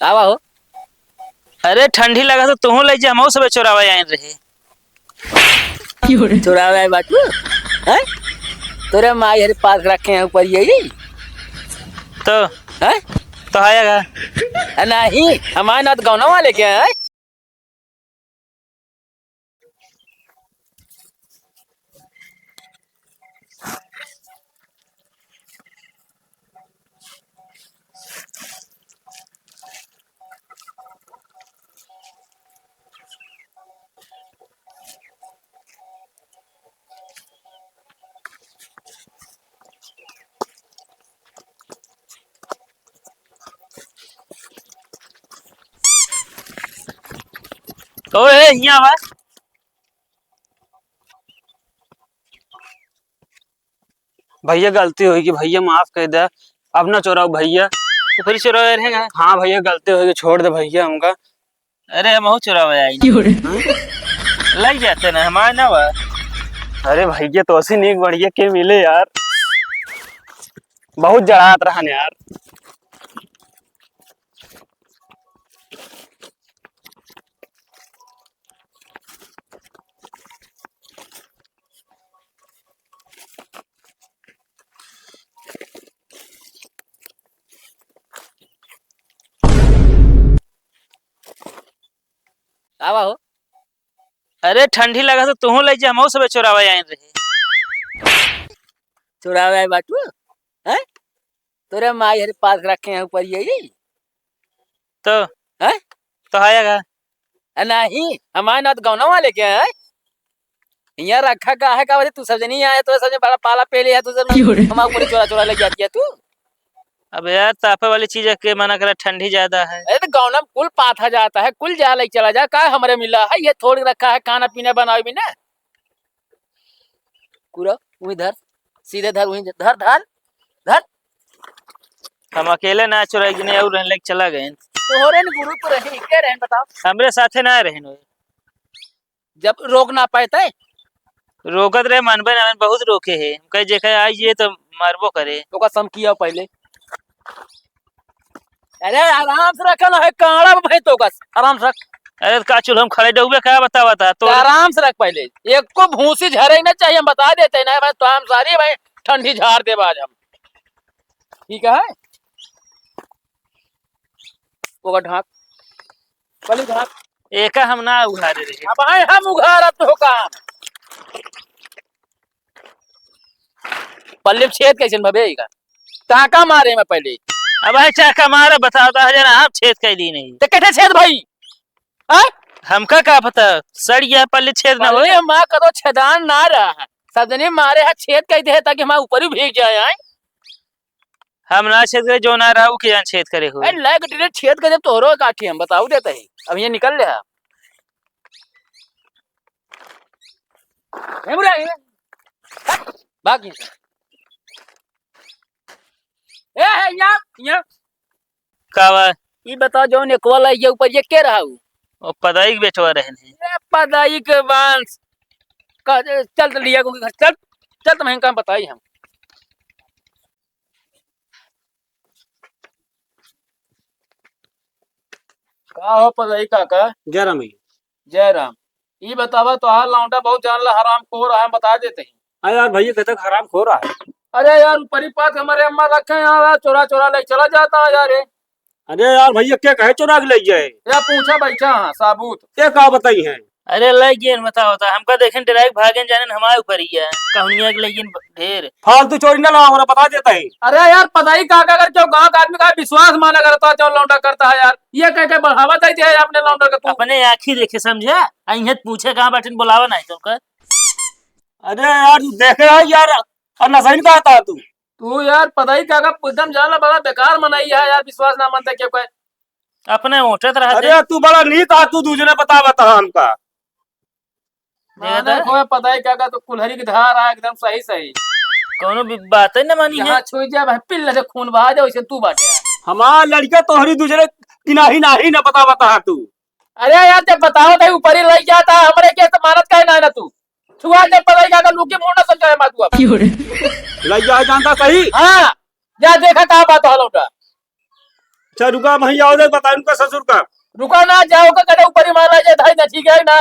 आवा हो। अरे ठंडी लगा तो तुहू ले जा हम सब चोरावा आए रहे चुरावे आए बाटू हैं? तोरे माई हरे पास रखे हैं ऊपर यही तो हैं? तो आएगा नहीं हमारे ना तो गाँव वाले के हैं। ओए यहाँ बा भैया गलती होगी भैया माफ कर दे। अब ना चोराओ भैया। तो फिर चोरा रहेगा। हाँ भैया गलती होगी छोड़ दे भैया हमका। अरे हम चोरावा आई लग जाते ना हमारे ना बा। अरे भैया तो ऐसी नहीं बढ़िया के मिले यार। बहुत जड़ात रहा यार। आवा हो। अरे ठंडी लगा तो तुहू ले जा हम सब चोरावा आए रहे चुरावे आए बाटू हैं? तोरे माई हरे पास रखे हैं ऊपर यही तो हैं? तो आएगा नहीं हमारे ना तो गाँव वाले के हैं। यहाँ रखा का है का तू सब नहीं आया तो सब बड़ा पाला पेले है तू सब हमारे पूरी चोरा चोरा ले जाती है तू। अब यार तापे वाली चीज के मना करा ठंडी ज्यादा है। अरे तो गाँव में कुल पाथा जाता है कुल जा ले चला जा का हमारे मिला है ये थोड़ी रखा है खाना पीना बनाओ भी ना पूरा वही धर सीधे धर वही धर धर धर। हम अकेले ना चुराई नहीं और रहने चला गए तो हो रहे गुरु तो रहे क्या रहे बताओ। हमरे साथे ना रहे जब रोक ना पाए रोकत रहे मनबे ना बहुत रोके है कहीं जेखा आइए तो मारबो करे तो का सम किया पहले। अरे आराम से रखना है काड़ा भाई तो का आराम से रख। अरे का चूल हम खड़े डूबे क्या बता तो आराम से रख पहले एक को भूसी झरे ना चाहिए हम बता देते हैं ना भाई तो हम सारी भाई ठंडी झाड़ दे आज हम ठीक है। वो ढाक पहले ढाक एक हम ना उघारे रहे। अब आए हम उघार तो काम पल्ले छेद कैसे भवेगा टाका मारे में पहले। अब चाका मारा बताता है आप छेद कर दी नहीं तो कैसे छेद भाई हमका का पता सड़ गया पल्ले छेद ना हो माँ कदो छेदान ना रहा है सदने मारे है छेद कहते हैं ताकि हमारे ऊपर ही भीग जाए। हम ना छेद करे जो ना रहा वो क्या छेद करे हो लाइक डायरेक्ट छेद कर जब तोहरो काठी हम बताऊ देते ही अब ये निकल रहा बाकी ए है यहाँ कावा ये बताओ जो ने कोला ये ऊपर ये के रहा हूँ वो पदाई बेचवा रहे हैं पदाई के बांस का चल लिया को चल चल तुम्हें काम बताई हम का हो पदाई काका जय राम जय राम। ये बतावा तो हाल लौंडा बहुत जान ला हराम खोर है बता देते हैं। अरे यार भैया कहते हराम खो रहा है। अरे यार परिपात हमारे अम्मा रखे यहाँ चोरा चोरा ले चला जाता है यार। अरे यार भैया क्या कहे चोरा के ले जाए या पूछा बैठा हाँ साबूत क्या कहा बताई है। अरे लगे बता होता हमका देखें डायरेक्ट भागन जाने हमारे ऊपर ही है कहुनिया के लेकिन ढेर फालतू चोरी ना ला हमारा बता देता है। अरे यार पता ही काका कर जो गांव का आदमी का विश्वास माना करता जो लौंडा करता है यार ये कह के बढ़ावा देती है अपने लौंडा का अपने आँखी देखे समझे अहियत पूछे कहाँ बैठे बुलावा नहीं तुमका। अरे यार देखे यार और नशा कहा था तू यार पता ही काका एकदम जाना बड़ा बेकार मनाई है यार विश्वास ना मानता क्यों कहे अपने उठत रहा। अरे तू बड़ा नहीं था तू दूसरे बता हमका पता ही क्या तो कुल्हरी की धार आ एकदम सही सही कोनो भी बात है ना मानी है छुई जा भाई पिल्ले से खून बहा जाओ इसे तू बाटे हमार लड़का तोहरी दूसरे किनाही नाही ना बता तू। अरे यार जब बताओ तो ऊपर ही लग जाता है हमरे के मानत का है ना तू छुआ जब पता ही क्या लुकी मुंह ना समझाए मातू अब लग जा जानता सही हां जा देखा का बात हो लौटा अच्छा रुका भैया और बता उनका ससुर का। रुका ना जाओ का कदे ऊपर ही माला जे धाई ना ठीक है ना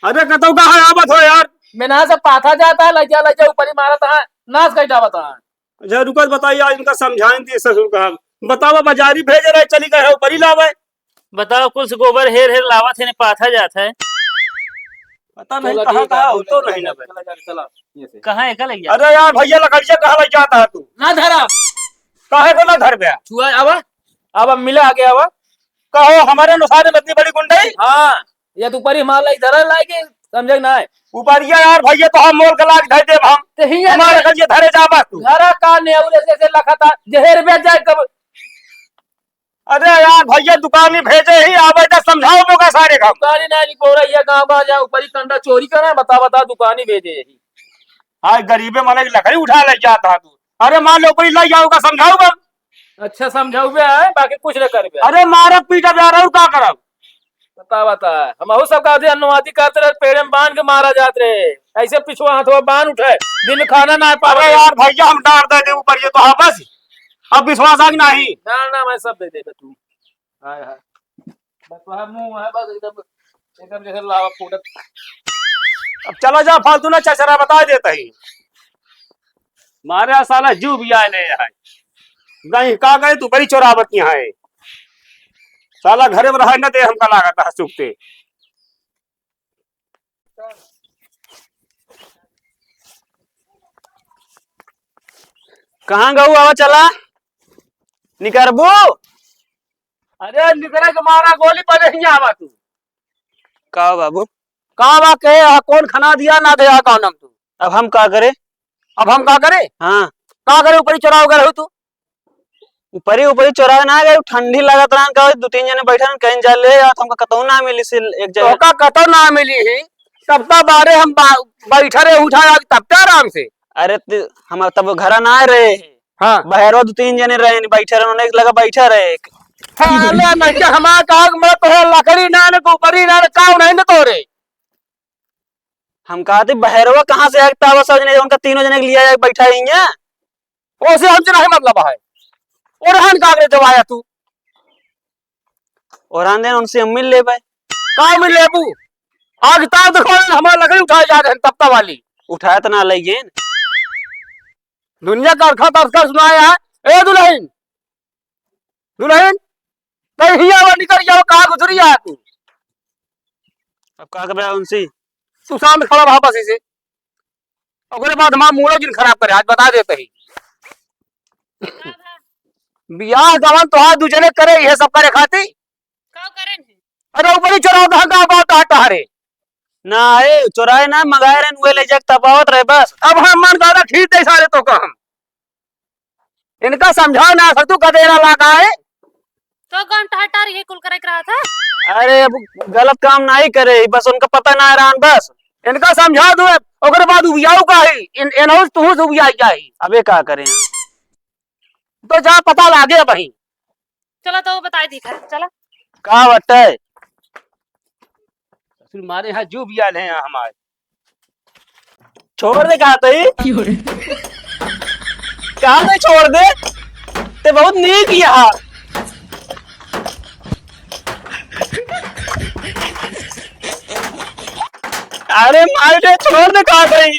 अरे कतौ का है आवत हो यार। मैं ना से पाथा जाता लजा ऊपर ही मारता है नाश कर जावता है। अच्छा रुका बताइए आज इनका समझाएं दिए ससुर का। बताओ बाजारी भेज रहे चली गए ऊपर ही लावे। बताओ कुछ गोबर हेर हेर लावत है ने पाथा जाता है। पता नहीं कहाँ कहाँ हो तो नहीं ना। चला कहाँ एक लग गया। अरे यार भैया लकड़िया कहाँ लग जाता है तू। ना धरा काहे को ना धर गया। छुआ अब मिला आगे अब कहो हमारे अनुसार इतनी बड़ी गुंडई। हाँ ये तो ऊपर ही माला इधर लाएगे समझे ना ऊपरिया यार भैया तो हम मोल के लाग धर देब हम। तो ही हमारे लकड़िया धरे जाबा तू। घरा का नेउरे से लखा था जहर बेच जाए कब। अरे यार भैया दुकानी भेजे ही आवे तो समझाओ मोगा सारे काम। दुकानी ना लिखो रही है गाँव का जा ऊपर ही कंडा चोरी करना बता दुकानी भेजे यही। आज गरीबे माने की लकड़ी उठा ले जाता है तू। अरे मान लो ऊपर ही लग जाओगा समझाओगा। अच्छा समझाऊ बे है बाकी कुछ न कर बे। अरे मारब पीटा जा रहा हूँ क्या करब। बता हम सब का अनुवादी करते रहे पेड़ में बांध के मारा जाते रहे ऐसे पिछुआ हाथों बांध उठे दिन खाना ना पावे। अरे यार भैया हम डार दे ऊपर ये तो हाँ बस अब विश्वास आग नहीं। ना मैं सब दे देगा तू। हाय बस वह मुंह है बस एकदम जैसे लावा फूटत। अब चला जा फालतू ना चचरा बता देता ही। मारे साला जू भी आए ले है नहीं का गए तू बड़ी चोरावत यहाँ है। साला घरे में रह न दे हमका लागत है सुखते। कहाँ गऊ आवा चला निकरबू। अरे निकले के मारा गोली पर नहीं आवा तू। का बाबू कहा बा कहे कौन खाना दिया ना दिया कौन हम तू। अब हम का करे। अब हम का करे हाँ का करे ऊपर ही चोरा गए हो तू। ऊपर चोरा ना गए ठंडी लागत रहन का दो तीन जने बैठन कहीं जा ले या हमका कतौ ना मिली से एक जगह। तो का कतो ना मिली ही तब तक बारे हम बैठे रहे उठा तब तक आराम से। अरे हम तब घर ना रहे हाँ बहरवा दो तीन जने रहे बैठे रहे उन्हें लगा बैठा रहे। हमारा कहा मैं तो लकड़ी ना न ऊपरी ना का नहीं न तोरे। हम कहा थे बहरवा कहाँ से आगता हुआ सब जने उनका तीनों जने लिया बैठा ही है। ओसे हमसे नहीं मतलब है। और हन कागरे जब आया तू और आंदे उनसे हम मिल ले पाए का मिल लेबू। आज तार देखो हमारा लकड़ी उठाए जा रहे हैं तप्ता वाली। उठाया तो ना लगे दुनिया का अर्खा तस्कर सुनाया है। ए दुल्हन दुल्हन कहीं निकल जाओ कहा गुजरी है तू। अब का कर उनसे तू सामने खड़ा रहा बस इसे और बाद हमारा मूड जिन खराब करे आज बता देते ही। बियाह गवन तो हाथ दूजने करे ये सब करे खाती। अरे ऊपर ही चोराव धागा बात हटारे ना आए चोराए ना मंगाए रहे नुए ले जाके तपावत रहे बस। अब हम मन गाना ठीक दे सारे तो हम इनका समझाओ ना सर तू गदेरा लगा है तो घंटा हटा रही है कुल करे रहा था। अरे अब गलत काम ना ही करे बस उनका पता ना है बस इनका समझा दो ओकरे बाद उबियाऊ का है इनहो तू उबियाई जाही। अबे का करें तो जा पता लागे वही। चलो तो बता दी चला का बटे हमारे यहाँ जो भी आए हैं हमारे छोड़ दे कहा कहा नहीं छोड़ दे ते बहुत नीक यहाँ अरे मार दे छोड़ दे कहा गई।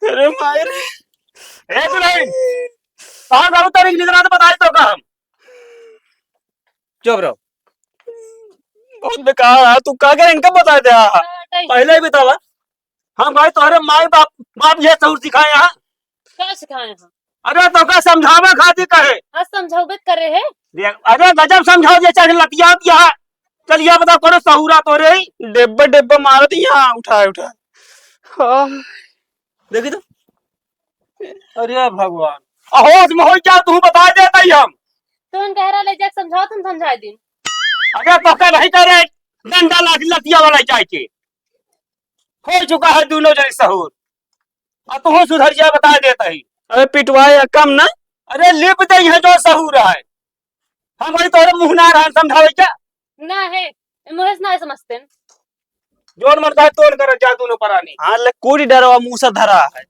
अरे मार कहाँ करूँ तारीख निकला तो बताए तो का हम चुप रहो। बहुत बेकार तू का कर इनका बता दे पहले ही बतावा हम भाई तुम्हारे माई बाप ये सऊर सिखाए यहाँ क्या सिखाए हैं। अरे तो का समझावे खाती कहे आज समझाओ करे है। अरे गजब समझाओ जे चाहे लतिया दिया चलिए बता कौन सहूरा तो रे डिब्बा डिब्बा मारत यहाँ उठा देखी तो। अरे भगवान होश में हो क्या तू बता देता ही हम तुम कह रहा ले जाके समझाओ तुम समझा दी। अरे तो का नहीं करे डंडा लतिया वाला चाहिए हो चुका है दोनों जन सहूर और तू सुधर जा बता देता ही। अरे पिटवाए कम ना अरे लिप दे है जो सहूर है हम वही तोरे मुंह ना रहा समझावे क्या ना है मुझे ना समझते जोर मरता है तोड़ कर जा दोनों परानी। हाँ ले कोड़ी डरवा मुंह से धरा है